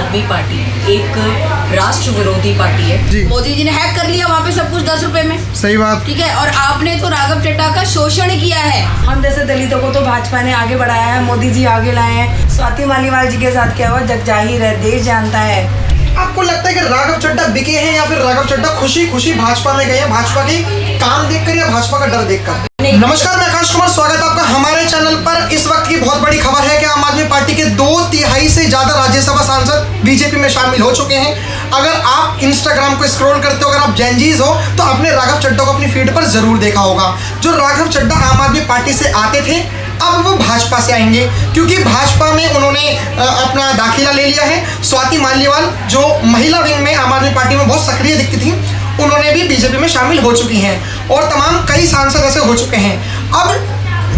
आदमी पार्टी एक राष्ट्र विरोधी पार्टी है। मोदी जी ने हैक कर लिया वहाँ पे सब कुछ 10 रुपए में। सही बात। ठीक है, और आपने तो राघव चड्ढा का शोषण किया है। हम जैसे दलितों को तो भाजपा ने आगे बढ़ाया है, मोदी जी आगे लाए हैं। स्वाति मालीवाल जी के साथ क्या हुआ जग जाहिर है, देश जानता है। आपको लगता है कि राघव चड्ढा बिके हैं या फिर राघव चड्ढा खुशी खुशी भाजपा में गए हैं, भाजपा के काम देखकर या भाजपा का डर देखकर? नमस्कार, मैं आकाश कुमार, स्वागत है आपका हमारे चैनल पर। इस वक्त की बहुत बड़ी खबर है कि आम आदमी पार्टी के 2/3 से ज्यादा राज्यसभा सांसद बीजेपी में शामिल हो चुके हैं। अगर आप इंस्टाग्राम को स्क्रॉल करते हो, अगर आप जेनजीज हो, तो आपने राघव चड्ढा को अपनी फीड पर जरूर देखा होगा। जो राघव चड्ढा आम आदमी पार्टी से आते थे, अब वो भाजपा से आएंगे, क्योंकि भाजपा में उन्होंने अपना दाखिला ले लिया है। स्वाति मालीवाल जो महिला विंग में आम आदमी पार्टी में बहुत सक्रिय दिखती थी, उन्होंने भी बीजेपी में शामिल हो चुकी हैं और तमाम कई सांसद ऐसे हो चुके हैं। अब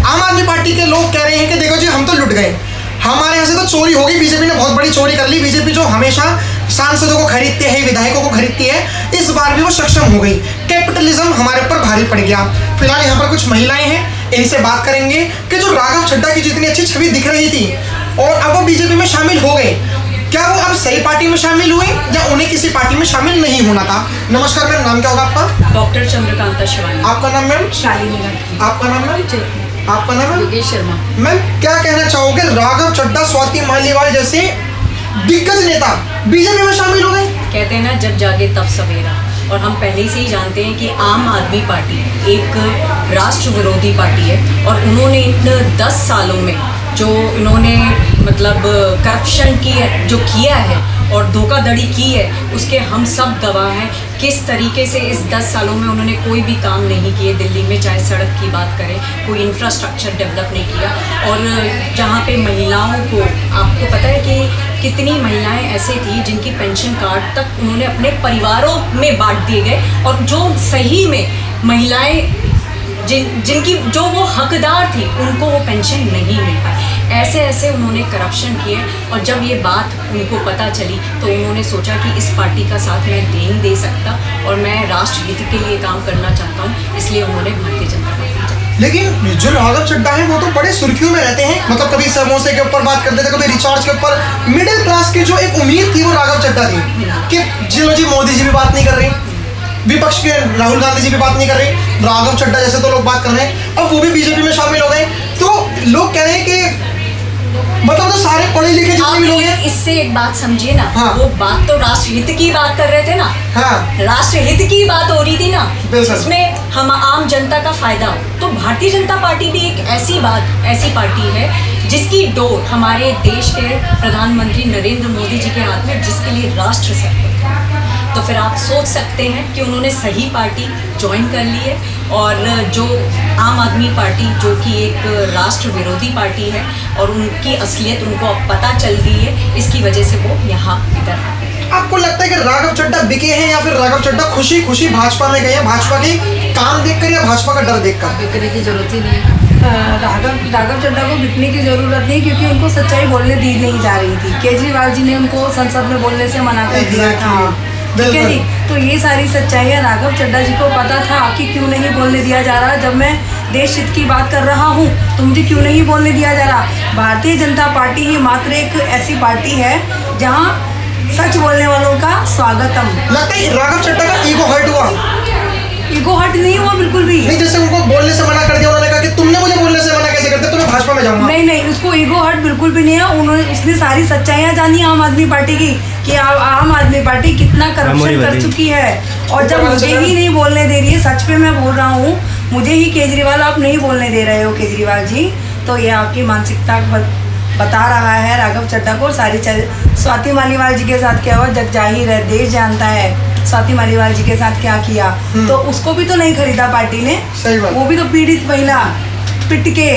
आम आदमी पार्टी के लोग कह रहे हैं कि देखो जी, हम तो लुट गए, हमारे यहाँ से तो चोरी होगी, बीजेपी ने बहुत बड़ी चोरी कर ली। बीजेपी जो हमेशा सांसदों को खरीदते हैं, विधायकों को खरीदती है, इस बार भी वो सक्षम हो गई। कैपिटलिज्म हमारे ऊपर भारी पड़ गया। फिलहाल यहाँ पर कुछ महिलाएं हैं, इनसे बात करेंगे कि जो राघव चड्ढा की जितनी अच्छी छवि दिख रही थी और अब वो बीजेपी में शामिल हो गए, क्या वो अब सही पार्टी में शामिल हुए या उन्हें किसी पार्टी में शामिल नहीं होना था? नमस्कार मैम, नाम क्या होगा आपका? डॉक्टर चंद्रकांता शिवानी। आपका नाम मैम? शालिनी। आपका नाम मैम? आपका नाम है योगेश शर्मा। मैम, क्या कहना चाहोगे, राघव चड्ढा स्वाति मालीवाल जैसे दिग्गज नेता बीजेपी में शामिल हो गए? कहते हैं ना, जब जागे तब सवेरा। और हम पहले से ही जानते हैं कि आम आदमी पार्टी एक राष्ट्र विरोधी पार्टी है और उन्होंने इन 10 सालों में जो इन्होंने मतलब करप्शन की जो किया है और धोखाधड़ी की है, उसके हम सब गवाह हैं। किस तरीके से इस 10 सालों में उन्होंने कोई भी काम नहीं किए। दिल्ली में चाहे सड़क की बात करें, कोई इंफ्रास्ट्रक्चर डेवलप नहीं किया। और जहाँ पे महिलाओं को, आपको पता है कि कितनी महिलाएं ऐसे थी जिनकी पेंशन कार्ड तक उन्होंने अपने परिवारों में बांट दिए गए, और जो सही में महिलाएं जिनकी जो वो हकदार थी, उनको वो पेंशन नहीं मिल पाई। ऐसे ऐसे उन्होंने करप्शन किए, और जब ये बात उनको पता चली तो उन्होंने सोचा कि इस पार्टी का साथ मैं नहीं दे सकता और मैं राष्ट्र हित के लिए काम करना चाहता हूँ, इसलिए उन्होंने भारतीय जनता पार्टी। लेकिन जो राघव चड्ढा है वो तो बड़े सुर्खियों में रहते हैं, मतलब कभी समोसे के ऊपर बात करते थे, कभी रिचार्ज के ऊपर। मिडिल क्लास की जो एक उम्मीद थी वो राघव चड्ढा थी कि चलो जी, मोदी जी भी बात नहीं कर रहे, विपक्ष के राहुल गांधी जी भी बात नहीं कर रहे, राघव चड्ढा जैसे तो लोग बात कर रहे हैं, अब वो भी बीजेपी में शामिल हो गए। तो लोग कह रहे हैं कि मतलब तो सारे पढ़े लिखे जितने भी लोग हैं। इससे एक बात समझिए ना, हाँ। वो बात तो राष्ट्रहित की बात कर रहे थे ना। हाँ। राष्ट्रहित की बात हो रही थी ना, बिल्कुल। इसमें हम आम जनता का फायदा हो। तो भारतीय जनता पार्टी भी एक ऐसी पार्टी है जिसकी डोर हमारे देश के प्रधानमंत्री नरेंद्र मोदी जी के हाथ में, जिसके लिए राष्ट्र समर्पित है। तो फिर आप सोच सकते हैं कि उन्होंने सही पार्टी ज्वाइन कर ली है, और जो आम आदमी पार्टी जो कि एक राष्ट्र विरोधी पार्टी है, और उनकी असलियत उनको अब पता चल गई है, इसकी वजह से वो यहाँ इधर। आपको लगता है कि राघव चड्ढा बिके हैं या फिर राघव चड्ढा खुशी खुशी भाजपा में गए हैं, भाजपा के काम देखकर या भाजपा का डर देखकर? बिकने की जरूरत ही नहीं है। राघव चड्ढा को बिकने की जरूरत नहीं, क्योंकि उनको सच्चाई बोलने दी नहीं जा रही थी। केजरीवाल जी ने उनको संसद में बोलने से मना कर दिया था, ठीक है जी। तो ये सारी सच्चाइयाँ राघव चड्ढा जी को पता था कि क्यों नहीं बोलने दिया जा रहा। जब मैं देश हित की बात कर रहा हूँ तो मुझे क्यों नहीं बोलने दिया जा रहा। भारतीय जनता पार्टी ही मात्र एक ऐसी पार्टी है जहाँ सच बोलने वालों का स्वागतम। लगता है राघव चड्ढा का ईगो हर्ट हुआ? ईगो हर्ट नहीं हुआ, बिल्कुल भी नहीं। जैसे उनको बोलने से मना कर दिया, उन्होंने कहा कि तुमने मुझे बोलने से मना कैसे करते, तो मैं भाजपा में जाऊंगा। नहीं, उसको ईगो हर्ट बिल्कुल भी नहीं है। उसने सारी सच्चाइयाँ जानी आम आदमी पार्टी की, कि आम आदमी पार्टी कितना करप्शन कर चुकी है। और जब मुझे ही नहीं बोलने दे रही है, सच पे मैं बोल रहा हूँ, मुझे ही केजरीवाल आप नहीं बोलने दे रहे हो केजरीवाल जी, तो ये आपकी मानसिकता बता रहा है राघव चड्ढा को। सारी स्वाति मालीवाल जी के साथ क्या हुआ जग जाहिर है, देश जानता है। स्वाति मालीवाल जी के साथ क्या किया, तो उसको भी तो नहीं खरीदा पार्टी ने। वो भी तो पीड़ित महिला, पिट के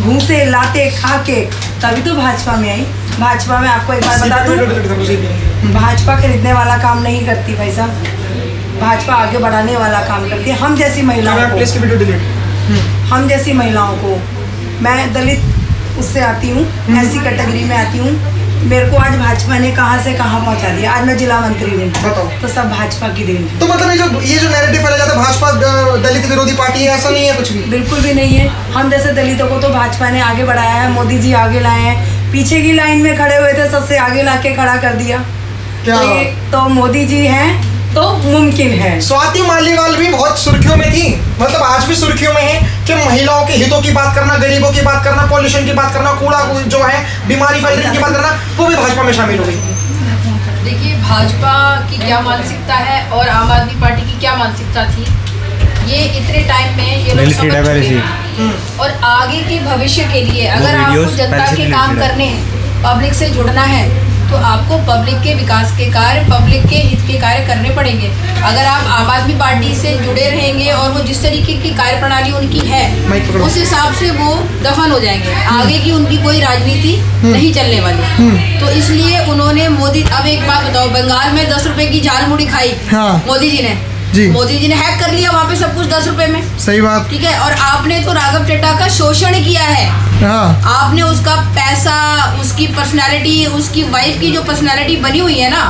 घूसे लाते खा के तभी तो भाजपा में आई। भाजपा में आपको एक बार बता दूं, भाजपा खरीदने वाला काम नहीं करती भाई साहब, भाजपा आगे बढ़ाने वाला काम करती है। हम जैसी महिलाओं को, मैं दलित उससे आती हूँ, ऐसी कैटेगरी में आती हूँ, मेरे को आज भाजपा ने कहाँ से कहाँ पहुँचा दिया। आज मैं जिला मंत्री हूँ, तो सब भाजपा की देन है। तो मतलब ये जो नैरेटिव फैला जाता है भाजपा दलित विरोधी पार्टी है, ऐसा नहीं है कुछ भी? बिल्कुल भी नहीं है। हम जैसे दलितों को तो भाजपा ने आगे बढ़ाया है, मोदी जी आगे लाए हैं। पीछे की लाइन में खड़े हुए थे, सबसे आगे ला के खड़ा कर दिया। क्या तो, तो मोदी जी हैं तो मुमकिन है। स्वाति मालीवाल भी बहुत सुर्खियों में थी, मतलब आज भी सुर्खियों में है कि महिलाओं के हितों की बात करना, गरीबों की बात करना, पॉल्यूशन की बात करना, कूड़ा जो है बीमारी फैल रही की बात करना, वो भी भाजपा में शामिल हो गई। देखिए, भाजपा की क्या मानसिकता है और आम आदमी पार्टी की क्या मानसिकता थी, ये इतने टाइम में ये लोग समझ चुके हैं। और आगे के भविष्य के लिए अगर आपको जनता के काम करने हैं, पब्लिक से जुड़ना है, तो आपको पब्लिक के विकास के कार्य, पब्लिक के हित के कार्य करने पड़ेंगे। अगर आप आम आदमी पार्टी से जुड़े रहेंगे और वो जिस तरीके की कार्य प्रणाली उनकी है उस हिसाब से वो दफन हो जाएंगे, आगे की उनकी कोई राजनीति नहीं चलने वाली। तो इसलिए उन्होंने मोदी, अब एक बात बताओ, बंगाल में 10 रुपए की झाल मुड़ी खाई मोदी जी ने, मोदी जी ने हैक कर लिया वहाँ पे सब कुछ 10 रुपए में। सही बात। ठीक है, और आपने तो राघव चड्ढा का शोषण किया है। आपने उसका पैसा, उसकी पर्सनालिटी, उसकी वाइफ की जो पर्सनालिटी बनी हुई है ना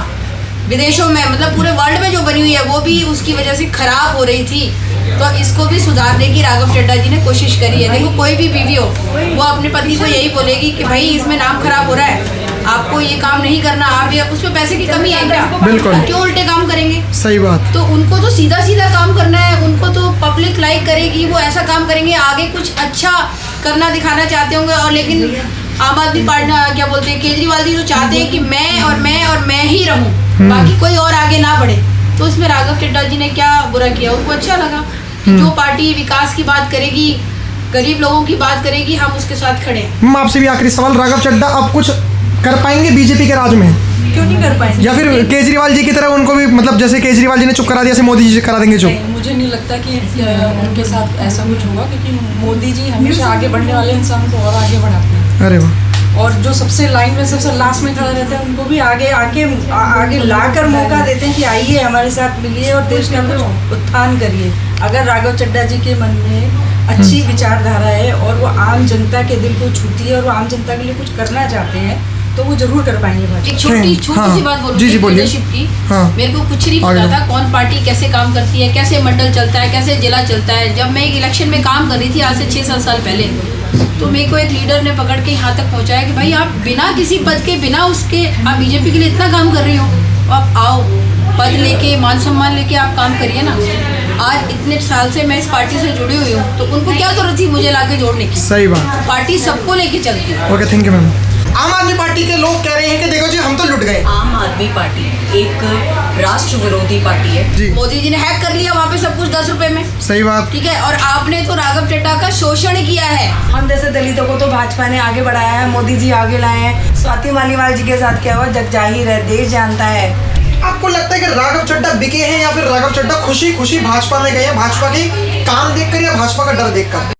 विदेशों में, मतलब पूरे वर्ल्ड में जो बनी हुई है, वो भी उसकी वजह से खराब हो रही थी। तो इसको भी सुधारने की राघव चड्ढा जी ने कोशिश करी है। देखो, कोई भी बीवी हो वो अपने पति को यही बोलेगी कि भाई इसमें नाम खराब हो रहा है, आपको ये काम नहीं करना, आप ये उसमें पैसे की कमी है क्या? बिल्कुल। क्यों उल्टे काम करेंगे? सही बात। तो उनको तो सीधा सीधा काम करना है, उनको तो पब्लिक लाइक करेगी, वो ऐसा काम करेंगे, आगे कुछ अच्छा करना दिखाना चाहते होंगे। और लेकिन आम आदमी पार्टी क्या बोलते हैं, केजरीवाल जी तो चाहते हैं कि मैं और मैं और मैं ही रहूं, बाकी कोई और आगे ना बढ़े। तो इसमें राघव चड्ढा जी ने क्या बुरा किया? उनको अच्छा लगा कि जो पार्टी विकास की बात करेगी, गरीब लोगों की बात करेगी, हम उसके साथ खड़े हैं। आपसे भी आखिरी सवाल, राघव चड्ढा अब कुछ कर पाएंगे बीजेपी के राज में? क्यों नहीं कर पाएंगे? या फिर केजरीवाल जी की तरह उनको भी, मतलब जैसे केजरीवाल जी ने चुप करा दिया, ऐसे मोदी जी करा देंगे चुप? मुझे नहीं लगता कि उनके साथ ऐसा कुछ होगा, क्योंकि मोदी जी हमेशा आगे बढ़ने वाले इंसान को और आगे बढ़ाते हैं। अरे वाह। और जो सबसे लाइन में सबसे लास्ट में खड़ा रहता है उनको भी आगे आगे लाकर मौका देते हैं कि आइए हमारे साथ मिलिए और देश का कुछ उत्थान करिए। अगर राघव चड्ढा जी के मन में अच्छी विचारधारा है और वो आम जनता के दिल को छूती है और वो आम जनता के लिए कुछ करना चाहते हैं, तो वो जरूर कर पाएंगे। एक छोटी सी बात बोलूं लीडरशिप की, मेरे को कुछ नहीं पता था कौन पार्टी कैसे काम करती है, कैसे मंडल चलता है, कैसे जिला चलता है। जब मैं एक इलेक्शन में काम कर रही थी आज से 6-7 साल पहले, तो मेरे को एक लीडर ने पकड़ के यहाँ तक पहुँचाया कि भाई आप बिना किसी पद के, बिना उसके, आप बीजेपी के लिए इतना काम कर रही हो, आप आओ, पद लेके, मान सम्मान लेके आप काम करिए ना। आज इतने साल से मैं इस पार्टी से जुड़ी हुई हूँ, तो उनको क्या जरूरत थी मुझे लाके जोड़ने की? सही बात। पार्टी सबको लेके चलती है। Okay, thank you ma'am. आम आदमी पार्टी के लोग कह रहे हैं कि देखो जी हम तो लुट गए। आम आदमी पार्टी एक राष्ट्र विरोधी पार्टी है जी। मोदी जी ने हैक कर लिया वहाँ पे सब कुछ 10 रुपए में। सही बात। ठीक है, और आपने तो राघव चड्ढा का शोषण किया है। हम जैसे दलितों को तो भाजपा ने आगे बढ़ाया है, मोदी जी आगे लाए हैं। स्वाति मालीवाल जी के साथ क्या हुआ जग जाहिर है, देश जानता है। आपको लगता है कि राघव चड्ढा बिके हैं या फिर राघव चड्ढा खुशी खुशी भाजपा में गए हैं, भाजपा के काम देखकर या भाजपा का डर देखकर?